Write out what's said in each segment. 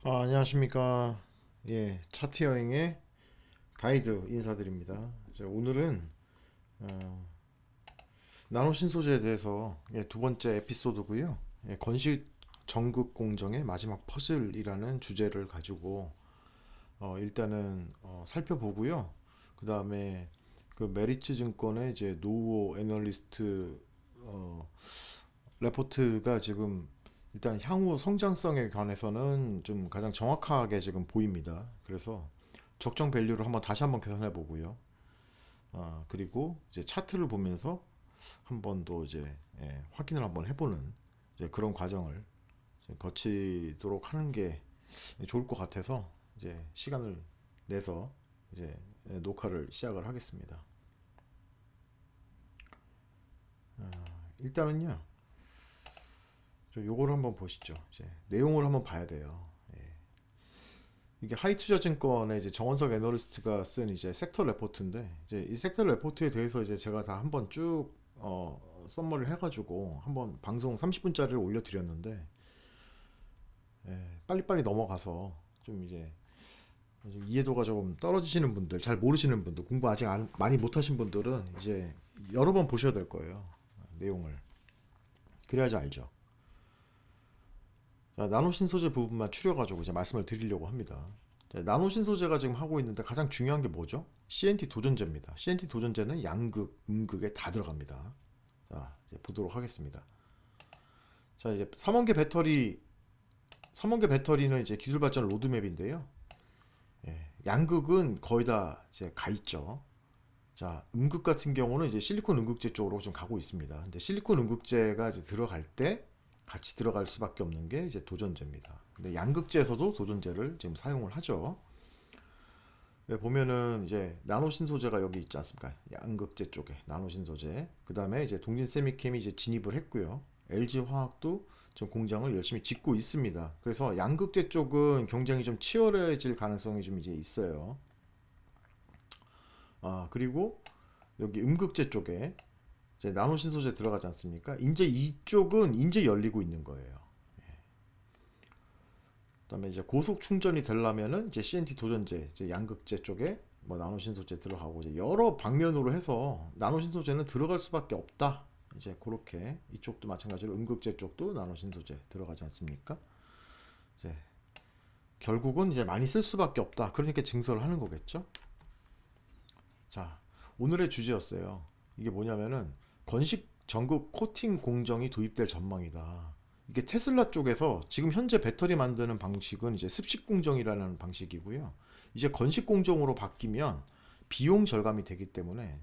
안녕하십니까. 예, 차트 여행의 가이드 인사드립니다. 오늘은 어, 나노 신소재에 대해서 두 번째 에피소드고요. 건식 전극 공정의 마지막 퍼즐이라는 주제를 가지고 일단은 살펴보고요. 그 다음에 그 메리츠 증권의 이제 노후호 애널리스트 어, 레포트가 지금 일단 향후 성장성에 관해서는 좀 가장 정확하게 지금 보입니다. 그래서 적정 밸류를 다시 한번 계산해 보고요. 그리고 이제 차트를 보면서 한 번 더 이제 확인을 한번 해보는 이제 그런 과정을 이제 거치도록 하는 게 좋을 것 같아서 이제 시간을 내서 이제 녹화를 시작을 하겠습니다. 일단은요, 요거를 한번 보시죠. 이제 내용을 한번 봐야 돼요. 이게 하이투자증권의 이제 정원석 애널리스트가 쓴 이제 섹터 레포트인데, 이제 이 섹터 레포트에 대해서 이제 제가 다 한번 쭉 썸머리를 해가지고 한번 방송 30분짜리를 올려드렸는데, 빨리빨리 넘어가서 좀 이제 좀 이해도가 조금 떨어지시는 분들, 잘 모르시는 분들, 공부 아직 많이 못하신 분들은 이제 여러 번 보셔야 될 거예요. 내용을. 그래야지 알죠. 자, 나노 신소재 부분만 추려가지고 이제 말씀을 드리려고 합니다. 자, 나노 신소재가 지금 하고 있는데 가장 중요한 게 뭐죠? CNT 도전제입니다. CNT 도전제는 양극, 음극에 다 들어갑니다. 자, 이제 보도록 하겠습니다. 자, 이제 3원계 배터리는 이제 기술 발전 로드맵인데요. 양극은 거의 다 이제 가 있죠. 자, 음극 같은 경우는 이제 실리콘 음극재 쪽으로 좀 가고 있습니다. 근데 실리콘 음극재가 이제 들어갈 때 같이 들어갈 수밖에 없는 게 이제 도전제입니다. 근데 양극재에서도 도전제를 지금 사용을 하죠. 보면은 이제 나노 신소재가 여기 있지 않습니까? 양극재 쪽에 나노 신소재. 그 다음에 이제 동진 세미캠이 이제 진입을 했고요. LG 화학도 지금 공장을 열심히 짓고 있습니다. 그래서 양극재 쪽은 경쟁이 좀 치열해질 가능성이 좀 이제 있어요. 그리고 여기 음극재 쪽에 이제 나노 신소재 들어가지 않습니까? 이제 이쪽은 이제 열리고 있는 거예요. 그다음에 이제 고속 충전이 되려면은 이제 CNT 도전제, 이제 양극재 쪽에 뭐 나노 신소재 들어가고 이제 여러 방면으로 해서 나노 신소재는 들어갈 수밖에 없다. 이제 그렇게 이쪽도 마찬가지로 음극재 쪽도 나노 신소재 들어가지 않습니까? 이제 결국은 이제 많이 쓸 수밖에 없다. 그러니까 증설을 하는 거겠죠. 자, 오늘의 주제였어요. 이게 뭐냐면은 건식 전극 코팅 공정이 도입될 전망이다. 이게 테슬라 쪽에서 지금 현재 배터리 만드는 방식은 이제 습식 공정이라는 방식이고요. 이제 건식 공정으로 바뀌면 비용 절감이 되기 때문에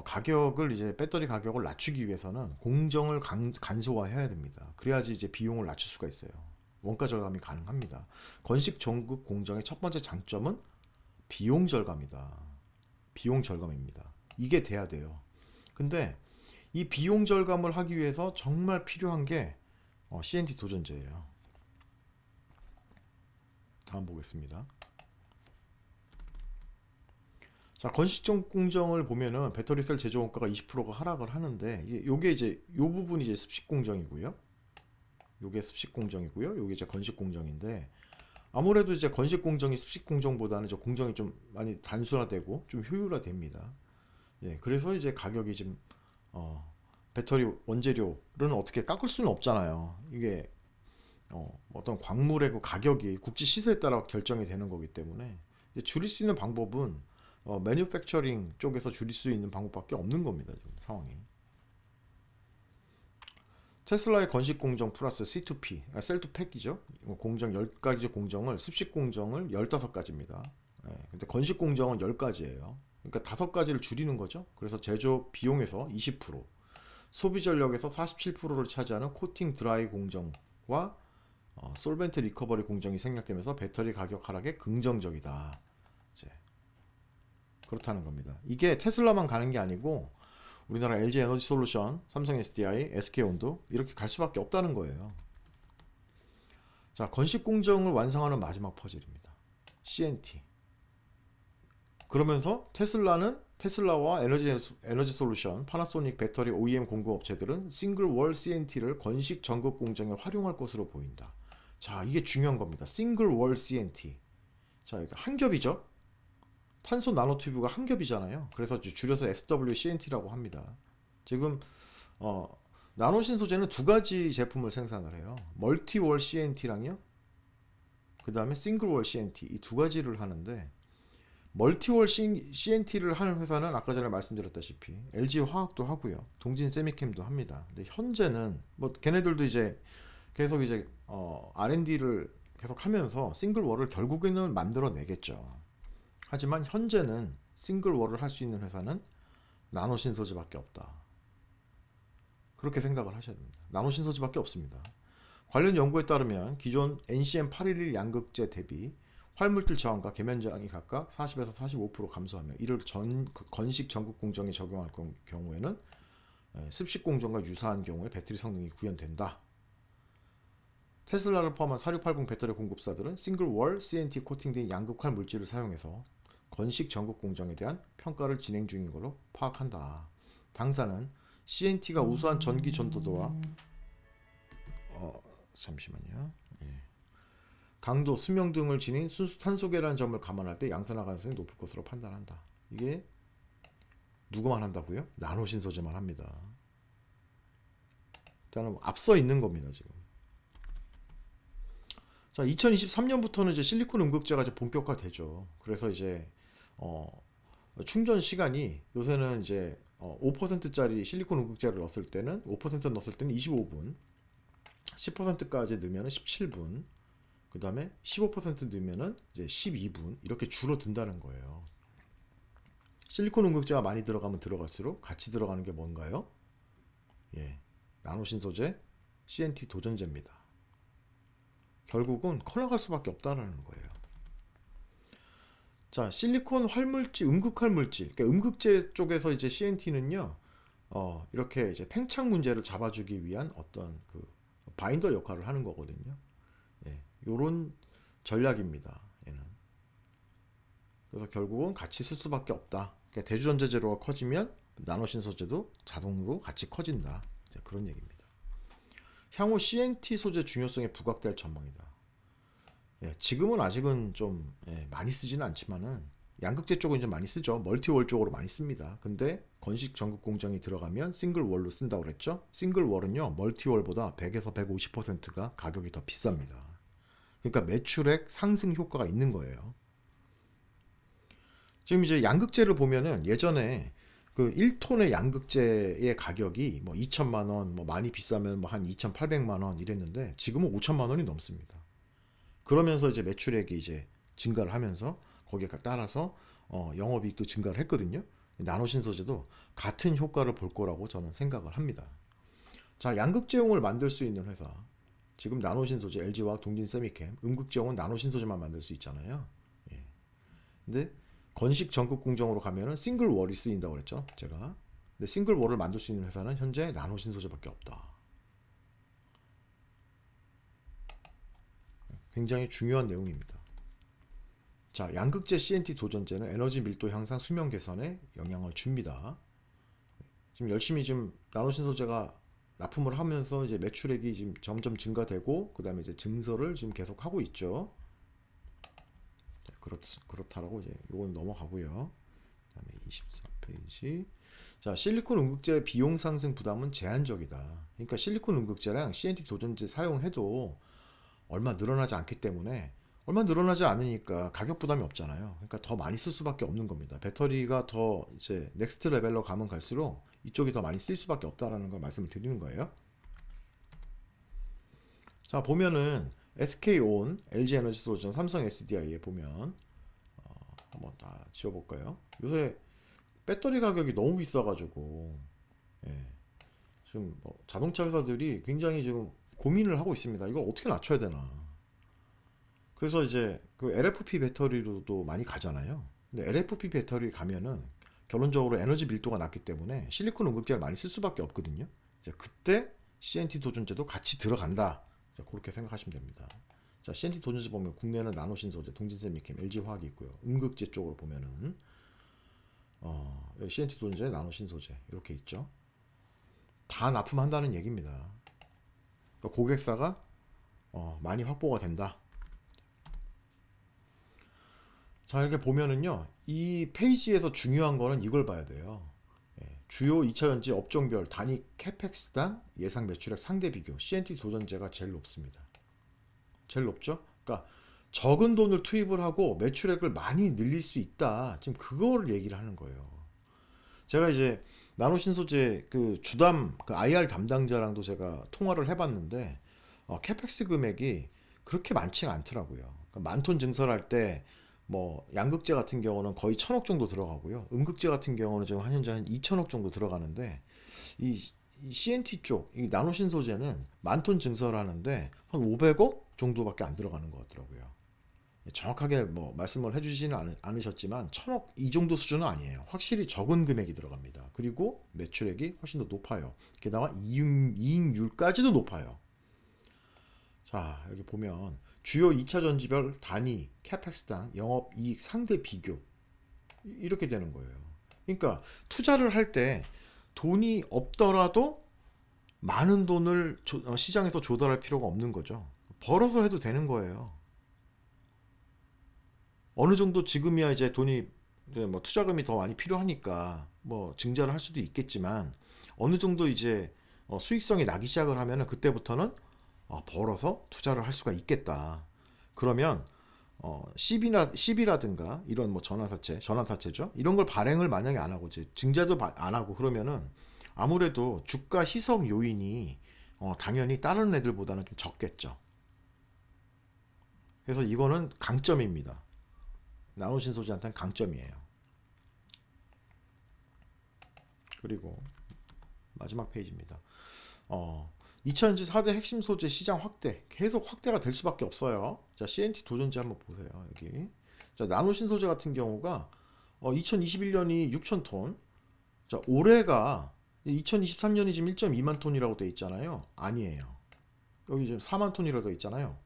가격을 이제 배터리 가격을 낮추기 위해서는 공정을 간소화해야 됩니다. 그래야지 이제 비용을 낮출 수가 있어요. 원가 절감이 가능합니다. 건식 전극 공정의 첫 번째 장점은 비용 절감이다. 비용 절감입니다. 이게 돼야 돼요. 근데 이 비용 절감을 하기 위해서 정말 필요한 게 CNT 도전제예요. 다음 보겠습니다. 자, 건식적 공정을 보면은 배터리 셀 제조 원가가 20%가 하락을 하는데 요게 이제 요 부분이 이제 습식 공정이고요. 요게 습식 공정이고요. 요게 이제 건식 공정인데 아무래도 이제 건식 공정이 습식 공정보다는 저 공정이 좀 많이 단순화되고 좀 효율화됩니다. 그래서 이제 가격이 좀 배터리 원재료는 어떻게 깎을 수는 없잖아요. 이게 어떤 광물의 그 가격이 국제 시세에 따라 결정이 되는 거기 때문에 이제 줄일 수 있는 방법은 매뉴팩처링 쪽에서 줄일 수 있는 방법밖에 없는 겁니다. 지금 상황이. 테슬라의 건식 공정 플러스 C2P, 그러니까 셀2팩이죠. 공정 10가지 공정을 습식 공정을 15가지입니다. 근데 건식 공정은 10가지예요. 그러니까 5가지를 줄이는 거죠. 그래서 제조 비용에서 20%, 소비 전력에서 47%를 차지하는 코팅 드라이 공정과 솔벤트 리커버리 공정이 생략되면서 배터리 가격 하락에 긍정적이다. 이제 그렇다는 겁니다. 이게 테슬라만 가는 게 아니고 우리나라 LG 에너지 솔루션, 삼성 SDI, SK온도 이렇게 갈 수밖에 없다는 거예요. 자, 건식 공정을 완성하는 마지막 퍼즐입니다. CNT. 그러면서 테슬라와 에너지 솔루션, 파나소닉 배터리 OEM 공급 업체들은 싱글 월 CNT를 건식 전극 공정에 활용할 것으로 보인다. 자, 이게 중요한 겁니다. 싱글 월 CNT. 자, 이게 한 겹이죠. 탄소 나노튜브가 한 겹이잖아요. 그래서 줄여서 SWCNT라고 합니다. 지금 어, 나노신소재는 두 가지 제품을 생산을 해요. 멀티월 CNT랑요. 그 다음에 싱글월 CNT 이 두 가지를 하는데 멀티월 CNT를 하는 회사는 아까 전에 말씀드렸다시피 LG 화학도 하고요. 동진 세미캠도 합니다. 근데 현재는 뭐 걔네들도 이제 계속 이제 R&D를 계속 하면서 싱글월을 결국에는 만들어내겠죠. 하지만 현재는 싱글월을 할 수 있는 회사는 나노신소재밖에 없다. 그렇게 생각을 하셔야 됩니다. 나노신소재밖에 없습니다. 관련 연구에 따르면 기존 NCM811 양극재 대비 활물질 저항과 계면 저항이 각각 40에서 45% 감소하며 이를 건식 전극 공정에 적용할 경우에는 습식 공정과 유사한 경우에 배터리 성능이 구현된다. 테슬라를 포함한 4680 배터리 공급사들은 싱글월 CNT 코팅된 양극활 물질을 사용해서 건식 전극 공정에 대한 평가를 진행 중인 걸로 파악한다. 당사는 CNT가 우수한 전기 전도도와 잠시만요. 강도, 수명 등을 지닌 순수 탄소계라는 점을 감안할 때 양산화 가능성이 높을 것으로 판단한다. 이게 누구만 한다고요? 나노신소재만 합니다. 일단은 앞서 있는 겁니다, 지금. 자, 2023년부터는 이제 실리콘 음극재가 이제 본격화되죠. 그래서 이제 충전 시간이 요새는 이제 5%짜리 실리콘 음극재를 넣었을 때는 5% 넣었을 때는 25분, 10%까지 넣으면 17분, 그 다음에 15% 넣으면 이제 12분 이렇게 줄어든다는 거예요. 실리콘 음극재가 많이 들어가면 들어갈수록 같이 들어가는 게 뭔가요? 예, 나노신소재 CNT 도전제입니다. 결국은 커나갈 수밖에 없다는 거예요. 자, 실리콘 활물질, 음극활물질, 그러니까 음극재 쪽에서 이제 CNT는요, 이렇게 이제 팽창 문제를 잡아주기 위한 어떤 그 바인더 역할을 하는 거거든요. 예, 요런 전략입니다. 얘는. 그래서 결국은 같이 쓸 수밖에 없다. 그러니까 대주전자 재료가 커지면 나노신소재도 자동으로 같이 커진다. 그런 얘기입니다. 향후 CNT 소재 중요성에 부각될 전망이다. 예, 지금은 아직은 좀 많이 쓰지는 않지만은 양극재 쪽은 이제 많이 쓰죠. 멀티월 쪽으로 많이 씁니다. 근데 건식 전극 공정이 들어가면 싱글월로 쓴다고 그랬죠. 싱글월은요 멀티월보다 100에서 150%가 가격이 더 비쌉니다. 그러니까 매출액 상승 효과가 있는 거예요. 지금 이제 양극재를 보면은 예전에 그 1톤의 양극재의 가격이 뭐 2천만 원, 뭐 많이 비싸면 뭐 한 2,800만 원 이랬는데 지금은 5천만 원이 넘습니다. 그러면서 이제 매출액이 이제 증가를 하면서 거기에 따라서 영업이익도 증가를 했거든요. 나노신소재도 같은 효과를 볼 거라고 저는 생각을 합니다. 자, 양극재용을 만들 수 있는 회사. 지금 나노신소재, LG화학, 동진세미캠, 음극재용은 나노신소재만 만들 수 있잖아요. 예. 근데 건식 전극 공정으로 가면은 싱글월이 쓰인다고 그랬죠, 제가. 근데 싱글월을 만들 수 있는 회사는 현재 나노신소재밖에 없다. 굉장히 중요한 내용입니다. 자, 양극재 CNT 도전제는 에너지 밀도 향상, 수명 개선에 영향을 줍니다. 지금 열심히 지금 나노신소재가 납품을 하면서 이제 매출액이 지금 점점 증가되고 그다음에 이제 증설을 지금 계속 하고 있죠. 자, 그렇다라고 이제 요건 넘어가고요. 그다음에 24페이지. 자, 실리콘 음극재 비용 상승 부담은 제한적이다. 그러니까 실리콘 음극재랑 CNT 도전제 사용해도 얼마 늘어나지 않기 때문에 얼마 늘어나지 않으니까 가격 부담이 없잖아요. 그러니까 더 많이 쓸 수밖에 없는 겁니다. 배터리가 더 이제 넥스트 레벨로 가면 갈수록 이쪽이 더 많이 쓸 수밖에 없다라는 걸 말씀을 드리는 거예요. 자, 보면은 SK온, LG에너지솔루션, 삼성 SDI에 보면 한번 다 지워볼까요? 요새 배터리 가격이 너무 비싸가지고 예, 지금 뭐 자동차 회사들이 굉장히 지금 고민을 하고 있습니다. 이걸 어떻게 낮춰야 되나? 그래서 이제 그 LFP 배터리로도 많이 가잖아요. 근데 LFP 배터리 가면은 결론적으로 에너지 밀도가 낮기 때문에 실리콘 음극재를 많이 쓸 수밖에 없거든요. 이제 그때 CNT 도전제도 같이 들어간다. 자, 그렇게 생각하시면 됩니다. 자, CNT 도전제 보면 국내는 나노신소재, 동진세미캠, LG화학이 있고요. 음극재 쪽으로 보면은 CNT 도전제, 나노신소재 이렇게 있죠. 다 납품한다는 얘기입니다. 그러니까 고객사가 많이 확보가 된다. 자, 이렇게 보면은요, 이 페이지에서 중요한 거는 이걸 봐야 돼요. 주요 2차전지 업종별 단위 캐펙스당 예상 매출액 상대 비교 CNT 도전제가 제일 높습니다. 제일 높죠? 그러니까 적은 돈을 투입을 하고 매출액을 많이 늘릴 수 있다. 지금 그거를 얘기를 하는 거예요. 제가 이제 나노신소재 그 주담 그 IR 담당자랑도 제가 통화를 해봤는데 캐펙스 금액이 그렇게 많지가 않더라고요. 그러니까 만톤 증설할 때 뭐 양극재 같은 경우는 거의 1,000억 정도 들어가고요. 음극재 같은 경우는 지금 한 현재 한 2,000억 정도 들어가는데 이, 이 CNT 쪽, 이 나노신소재는 만톤 증설하는데 한 500억 정도밖에 안 들어가는 것 같더라고요. 정확하게 뭐 말씀을 해주지는 않으셨지만 1,000억 이 정도 수준은 아니에요. 확실히 적은 금액이 들어갑니다. 그리고 매출액이 훨씬 더 높아요. 게다가 이익률까지도 높아요. 자, 여기 보면 주요 2차 전지별 단위 캐펙스당 영업이익 상대 비교 이렇게 되는 거예요. 그러니까 투자를 할 때 돈이 없더라도 많은 돈을 시장에서 조달할 필요가 없는 거죠. 벌어서 해도 되는 거예요. 어느 정도 지금이야 이제 돈이 이제 뭐 투자금이 더 많이 필요하니까 뭐 증자를 할 수도 있겠지만 어느 정도 이제 수익성이 나기 시작을 하면은 그때부터는 벌어서 투자를 할 수가 있겠다. 그러면 CB라든가 이런 뭐 전환사채죠. 이런 걸 발행을 만약에 안 하고 이제 증자도 안 하고 그러면은 아무래도 주가 희석 요인이 당연히 다른 애들보다는 좀 적겠죠. 그래서 이거는 강점입니다. 나노신 소재한테는 강점이에요. 그리고 마지막 페이지입니다. 2000년지 4대 핵심 소재 시장 확대 계속 확대가 될 수밖에 없어요. 자, CNT 도전지 한번 보세요. 여기 자, 나노신 소재 같은 경우가 2021년이 6,000톤. 자, 올해가 2023년이 지금 1.2만 톤이라고 돼 있잖아요. 아니에요. 여기 지금 4만 톤이라고 돼 있잖아요.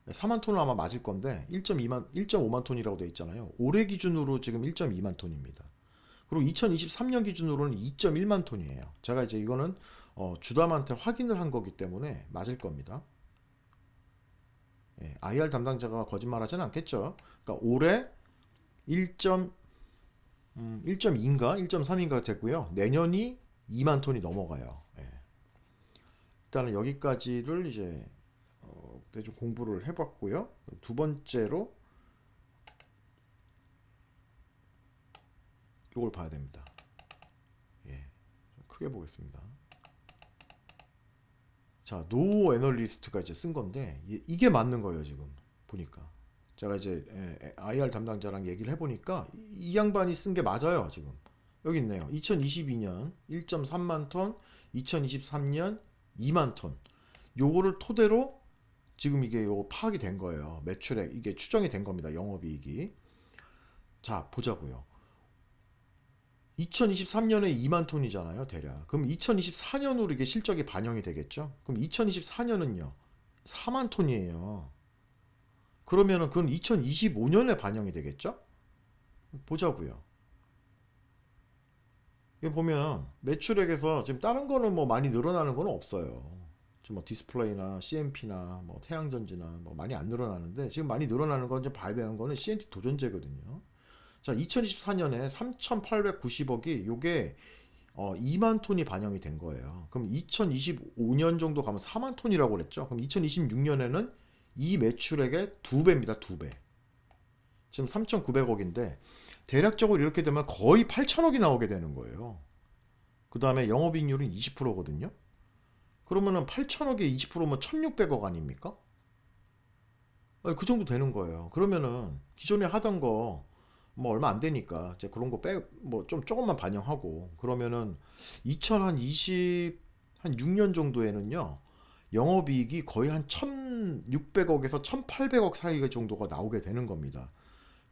4만 톤은 아마 맞을 건데 1.5만 톤이라고 돼 있잖아요. 올해 기준으로 지금 1.2만 톤입니다. 그리고 2023년 기준으로는 2.1만 톤이에요. 제가 이제 이거는 주담한테 확인을 한 거기 때문에 맞을 겁니다. IR 담당자가 거짓말하지는 않겠죠. 그러니까 올해 1.2인가 1.3인가 됐고요. 내년이 2만 톤이 넘어가요. 일단은 여기까지를 이제 대충 공부를 해봤고요. 두 번째로 이걸 봐야 됩니다. 크게 보겠습니다. 자, 노 애널리스트가 이제 쓴 건데 이게 맞는 거예요 지금 보니까. 제가 이제 IR 담당자랑 얘기를 해보니까 이 양반이 쓴 게 맞아요 지금. 여기 있네요. 2022년 1.3만 톤, 2023년 2만 톤. 요거를 토대로 지금 이게 요 파악이 된 거예요. 매출액 이게 추정이 된 겁니다. 영업이익이. 자, 보자고요. 2023년에 2만 톤이잖아요, 대략. 그럼 2024년으로 이게 실적이 반영이 되겠죠? 그럼 2024년은요, 4만 톤이에요. 그러면은 그건 2025년에 반영이 되겠죠? 보자고요. 여기 보면 매출액에서 지금 다른 거는 뭐 많이 늘어나는 건 없어요. 지금 뭐 디스플레이나 CMP나 뭐 태양전지나 뭐 많이 안 늘어나는데 지금 많이 늘어나는 건 이제 봐야 되는 거는 CNT 도전제거든요. 자, 2024년에 3,890억이 요게 2만 톤이 반영이 된 거예요. 그럼 2025년 정도 가면 4만 톤이라고 그랬죠. 그럼 2026년에는 이 매출액의 두 배입니다. 두 배. 지금 3,900억인데 대략적으로 이렇게 되면 거의 8천억이 나오게 되는 거예요. 그 다음에 영업이익률은 20%거든요. 그러면은 8천억에 20%면 1,600억 아닙니까? 그 정도 되는 거예요. 그러면은 기존에 하던 거 뭐 얼마 안 되니까 이제 그런 거 뭐 좀 조금만 반영하고 그러면은 2020 한 6년 정도에는요. 영업이익이 거의 한 1,600억에서 1,800억 사이 정도가 나오게 되는 겁니다.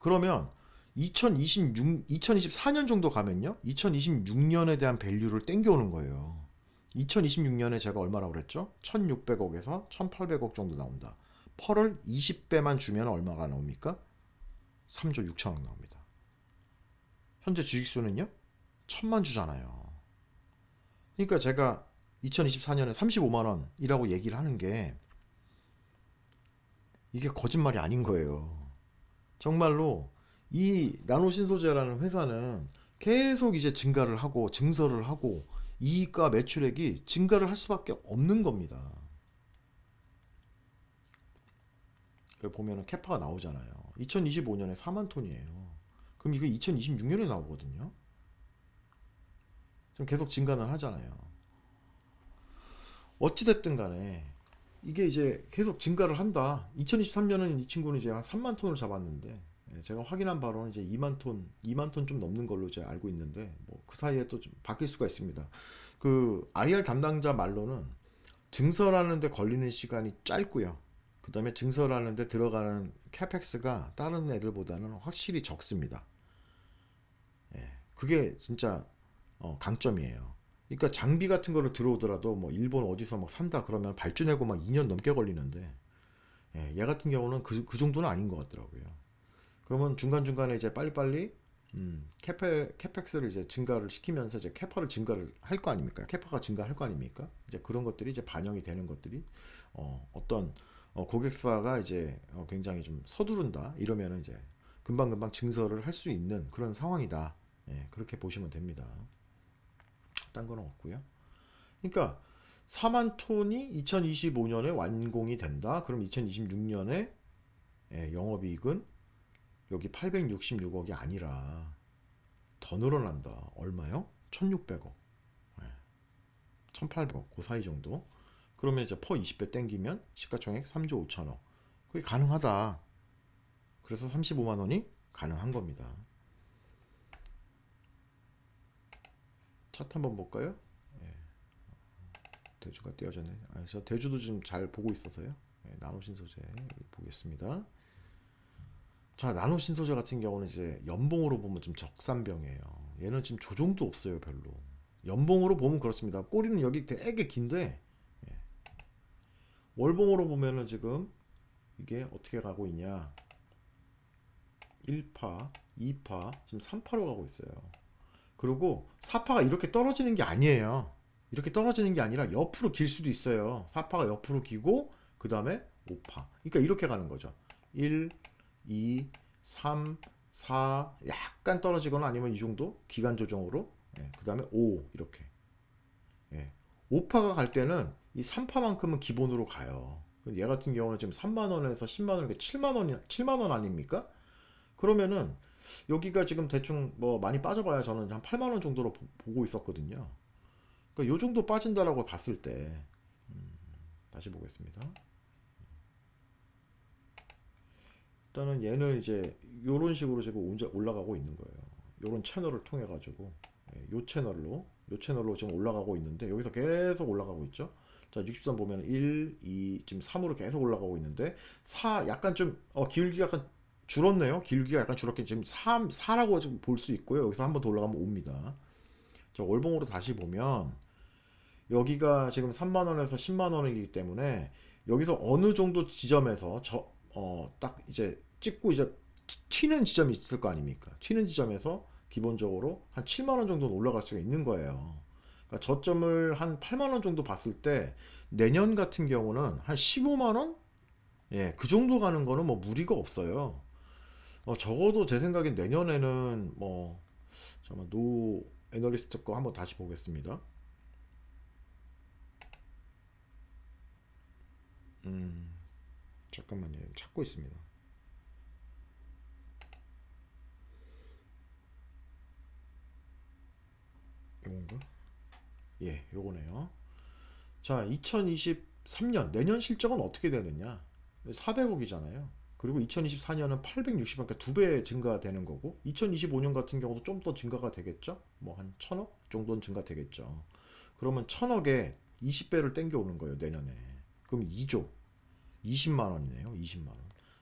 그러면 2024년 정도 가면요. 2026년에 대한 밸류를 땡겨오는 거예요. 2026년에 제가 얼마라고 그랬죠? 1,600억에서 1,800억 정도 나온다. 펄을 20배만 주면 얼마가 나옵니까? 3조 6천억 나옵니다. 현재 주식수는요? 1,000만 주잖아요. 그러니까 제가 2024년에 35만 원이라고 얘기를 하는 게 이게 거짓말이 아닌 거예요. 정말로 이 나노신소재라는 회사는 계속 이제 증가를 하고 증설을 하고 이익과 매출액이 증가를 할 수밖에 없는 겁니다. 여기 보면은 캐파가 나오잖아요. 2025년에 4만 톤이에요. 그럼 이거 2026년에 나오거든요. 좀 계속 증가는 하잖아요. 어찌됐든 간에 이게 이제 계속 증가를 한다. 2023년은 이 친구는 이제 한 3만 톤을 잡았는데 제가 확인한 바로는 이제 2만 톤, 2만 톤 좀 넘는 걸로 이제 알고 있는데 뭐 그 사이에 또 좀 바뀔 수가 있습니다. 그 IR 담당자 말로는 증설하는데 걸리는 시간이 짧고요. 그다음에 증설하는데 들어가는 캐펙스가 다른 애들보다는 확실히 적습니다. 그게 진짜 강점이에요. 그러니까 장비 같은 거를 들어오더라도 뭐 일본 어디서 막 산다 그러면 발주내고 막 2년 넘게 걸리는데 얘 같은 경우는 그 정도는 아닌 것 같더라고요. 그러면 중간중간에 이제 빨리빨리 캐펙스를 이제 증가를 시키면서 이제 캐파를 증가를 할 거 아닙니까? 캐파가 증가할 거 아닙니까? 이제 그런 것들이 이제 반영이 되는 것들이 어떤 고객사가 이제 굉장히 좀 서두른다 이러면은 이제 금방금방 증설을 할 수 있는 그런 상황이다. 그렇게 보시면 됩니다. 딴 거는 없고요. 그러니까 4만 톤이 2025년에 완공이 된다. 그럼 2026년에 영업이익은 여기 866억이 아니라 더 늘어난다. 얼마요? 1600억. 1800억. 그 사이 정도. 그러면 이제 퍼 20배 땡기면 시가총액 3조 5천억. 그게 가능하다. 그래서 35만 원이 가능한 겁니다. 차트 한번 볼까요? 대주가 떼어졌네. 저 대주도 좀 잘 보고 있어서요. 나노신소재 보겠습니다. 자, 나노신소재 같은 경우는 이제 연봉으로 보면 좀 적산병이에요. 얘는 지금 조정도 없어요, 별로. 연봉으로 보면 그렇습니다. 꼬리는 여기 되게 긴데 월봉으로 보면은 지금 이게 어떻게 가고 있냐? 1파, 2파, 지금 3파로 가고 있어요. 그리고 4파가 이렇게 떨어지는 게 아니에요. 이렇게 떨어지는 게 아니라 옆으로 길 수도 있어요. 4파가 옆으로 기고 그 다음에 5파. 그러니까 이렇게 가는 거죠. 1, 2, 3, 4 약간 떨어지거나 아니면 이 정도 기간 조정으로 그 다음에 5 이렇게 5파가 갈 때는 이 3파만큼은 기본으로 가요. 얘 같은 경우는 지금 3만 원에서 10만 원, 7만 원 아닙니까? 그러면은 여기가 지금 대충 뭐 많이 빠져봐야 저는 한 8만 원 정도로 보고 있었거든요. 그러니까 요 정도 빠진다라고 봤을 때 다시 보겠습니다. 일단은 얘는 이제 요런 식으로 지금 올라가고 있는 거예요. 요런 채널을 통해 가지고 요 채널로 지금 올라가고 있는데 여기서 계속 올라가고 있죠. 자, 63 보면 1, 2, 지금 3으로 계속 올라가고 있는데 4 약간 좀 기울기가 약간 줄었네요. 기울기가 약간 줄었긴 지금 4라고 지금 볼 수 있고요. 여기서 한 번 더 올라가면 5입니다. 자, 월봉으로 다시 보면 여기가 지금 3만 원에서 10만 원이기 때문에 여기서 어느 정도 지점에서 딱 이제 찍고 이제 튀는 지점이 있을 거 아닙니까? 튀는 지점에서 기본적으로 한 7만 원 정도는 올라갈 수가 있는 거예요. 그러니까 저점을 한 8만 원 정도 봤을 때 내년 같은 경우는 한 15만 원? 그 정도 가는 거는 뭐 무리가 없어요. 적어도 제 생각엔 내년에는 뭐 잠깐만 노 애널리스트 거 한번 다시 보겠습니다. 음, 잠깐만요. 찾고 있습니다. 요건가? 요거네요. 자, 2023년 내년 실적은 어떻게 되느냐? 400억이잖아요. 그리고 2024년은 860억, 그러니까 2배 증가되는 거고, 2025년 같은 경우도 좀 더 증가가 되겠죠? 뭐 한 1000억 정도는 증가되겠죠. 그러면 1000억에 20배를 땡겨오는 거예요, 내년에. 그럼 2조, 20만 원이네요, 20만 원.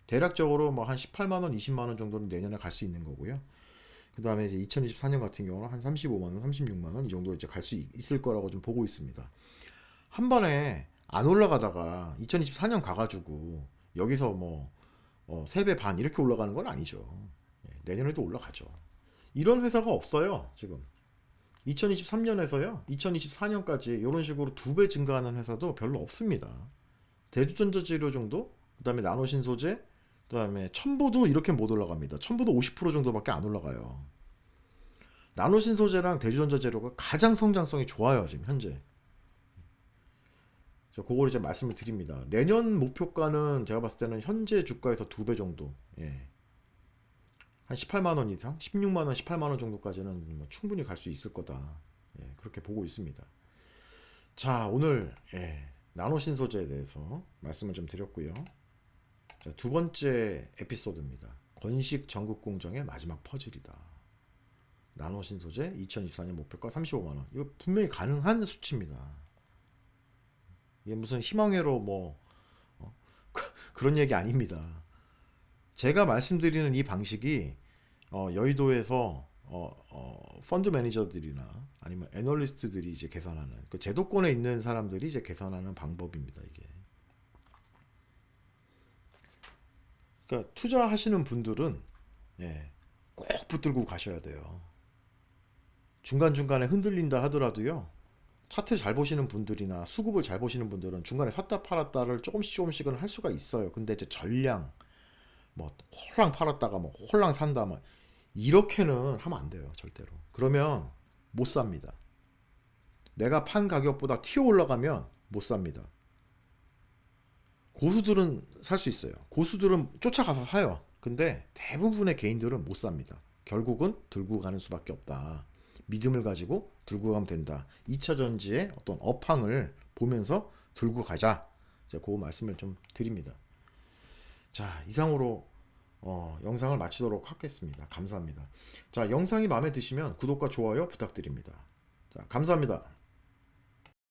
대략적으로 뭐 한 18만 원, 20만 원 정도는 내년에 갈 수 있는 거고요. 그 다음에 이제 2024년 같은 경우는 한 35만 원, 36만 원 이 정도 이제 갈 수 있을 거라고 좀 보고 있습니다. 한 번에 안 올라가다가 2024년 가가지고 여기서 뭐 3배 반 이렇게 올라가는 건 아니죠. 내년에도 올라가죠. 이런 회사가 없어요, 지금. 2023년에서요, 2024년까지 이런 식으로 2배 증가하는 회사도 별로 없습니다. 대주전자재료 정도? 그다음에 나노신소재, 그다음에 첨보도 이렇게 못 올라갑니다. 첨보도 50% 정도밖에 안 올라가요. 나노신소재랑 대주전자 재료가 가장 성장성이 좋아요, 지금 현재. 그걸 이제 말씀을 드립니다. 내년 목표가는 제가 봤을 때는 현재 주가에서 2배 정도. 예. 한 18만 원 이상, 16만 원, 18만 원 정도까지는 뭐 충분히 갈 수 있을 거다. 예, 그렇게 보고 있습니다. 자, 오늘 나노신소재에 대해서 말씀을 좀 드렸고요. 자, 두 번째 에피소드입니다. 건식 전국 공정의 마지막 퍼즐이다. 나노신소재 2024년 목표가 35만 원. 이거 분명히 가능한 수치입니다. 이게 무슨 희망회로 뭐 그런 얘기 아닙니다. 제가 말씀드리는 이 방식이 여의도에서 펀드 매니저들이나 아니면 애널리스트들이 이제 계산하는 그 제도권에 있는 사람들이 이제 계산하는 방법입니다. 이게. 그러니까 투자하시는 분들은 꼭 붙들고 가셔야 돼요. 중간중간에 흔들린다 하더라도요. 차트 잘 보시는 분들이나 수급을 잘 보시는 분들은 중간에 샀다 팔았다를 조금씩 조금씩은 할 수가 있어요. 근데 이제 전량 뭐 홀랑 팔았다가 뭐 홀랑 산다 뭐 이렇게는 하면 안 돼요. 절대로. 그러면 못 삽니다. 내가 판 가격보다 튀어 올라가면 못 삽니다. 고수들은 살 수 있어요. 고수들은 쫓아가서 사요. 근데 대부분의 개인들은 못 삽니다. 결국은 들고 가는 수밖에 없다. 믿음을 가지고 들고 가면 된다. 2차 전지의 어떤 업황을 보면서 들고 가자. 제가 그 말씀을 좀 드립니다. 자, 이상으로 영상을 마치도록 하겠습니다. 감사합니다. 자, 영상이 마음에 드시면 구독과 좋아요 부탁드립니다. 자, 감사합니다.